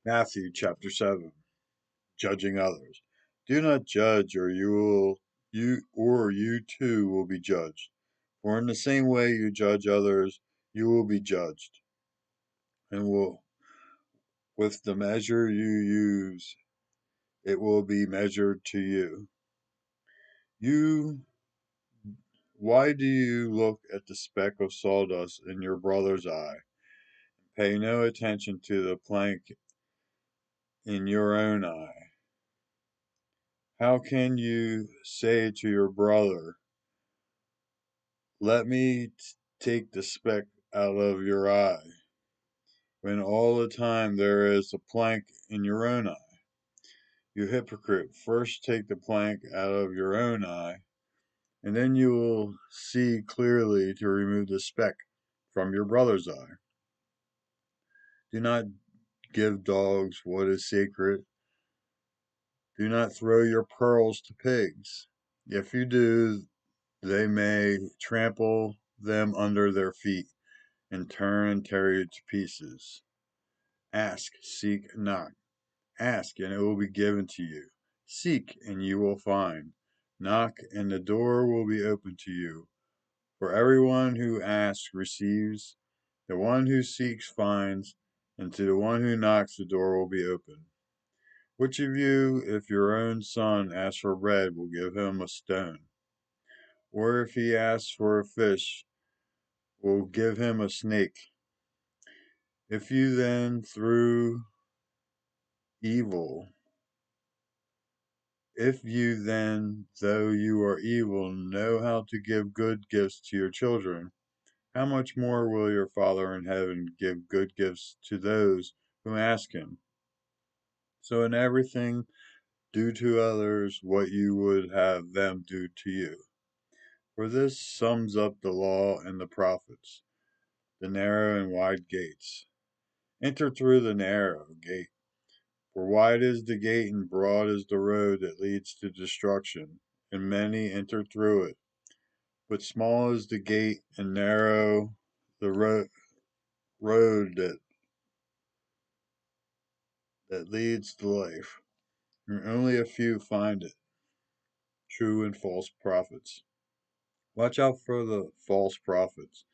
Matthew Chapter 7. Judging others. Do not judge, or you too will be judged. For in the same way you judge others, you will be judged, and will with the measure you use, it will be measured to you. You Why do you look at the speck of sawdust in your brother's eye, and pay no attention to the plank in your own eye? How can you say to your brother, let me take the speck out of your eye, when all the time there is a plank in your own eye? You hypocrite, first take the plank out of your own eye, and then you will see clearly to remove the speck from your brother's eye. Do not give dogs what is sacred. Do not throw your pearls to pigs. If you do, they may trample them under their feet and turn and tear you to pieces. Ask, seek, knock. Ask, and it will be given to you. Seek, and you will find. Knock, and the door will be opened to you. For everyone who asks receives, the one who seeks finds, and to the one who knocks the door will be opened. Which of you, if your own son asks for bread, will give him a stone? Or if he asks for a fish, will give him a snake? If you then, through evil, If you then, though you are evil, know how to give good gifts to your children, how much more will your Father in heaven give good gifts to those who ask him? So in everything, do to others what you would have them do to you. For this sums up the law and the prophets. The narrow and wide gates. Enter through the narrow gate. For wide is the gate and broad is the road that leads to destruction, and many enter through it. But small is the gate and narrow the road that leads to life, and only a few find it, true and false prophets. Watch out for the false prophets.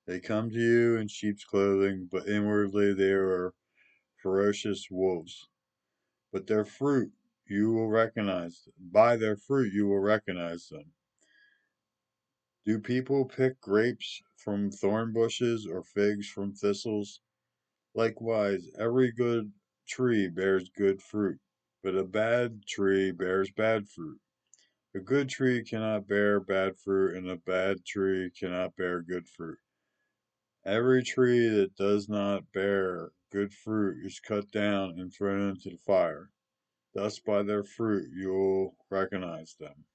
They come to you in sheep's clothing, but inwardly they are ferocious wolves. But their fruit you will recognize them. By their fruit you will recognize them. Do people pick grapes from thorn bushes or figs from thistles? Likewise, every good tree bears good fruit, but a bad tree bears bad fruit. A good tree cannot bear bad fruit, and a bad tree cannot bear good fruit. Every tree that does not bear good fruit is cut down and thrown into the fire. Thus by their fruit you will recognize them.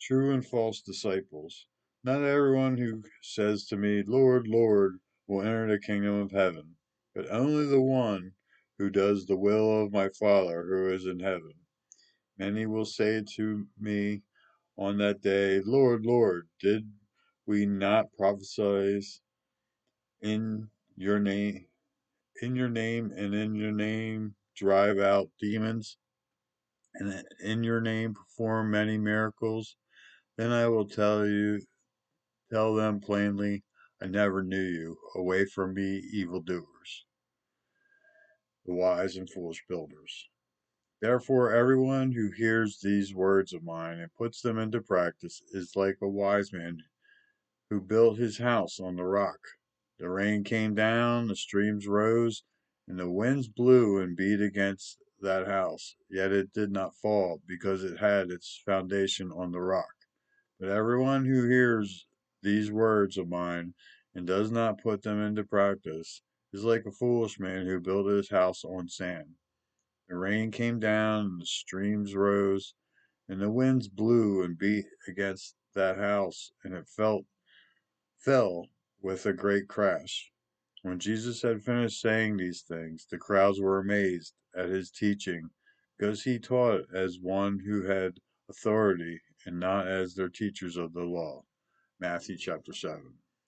True and false disciples. Not everyone who says to me, Lord, Lord, will enter the kingdom of heaven, but only the one who does the will of my Father who is in heaven. Many will say to me on that day, Lord, Lord, did we not prophesy in your name, and in your name drive out demons, and in your name perform many miracles? Then I will tell them plainly, I never knew you. Away from me, evildoers, the wise and foolish builders. Therefore, everyone who hears these words of mine and puts them into practice is like a wise man who built his house on the rock. The rain came down, the streams rose, and the winds blew and beat against that house. Yet it did not fall, because it had its foundation on the rock. But everyone who hears these words of mine and does not put them into practice is like a foolish man who built his house on sand. The rain came down, and the streams rose, and the winds blew and beat against that house, and it fell with a great crash. When Jesus had finished saying these things, the crowds were amazed at his teaching, because he taught as one who had authority and not as their teachers of the law. Matthew chapter 7.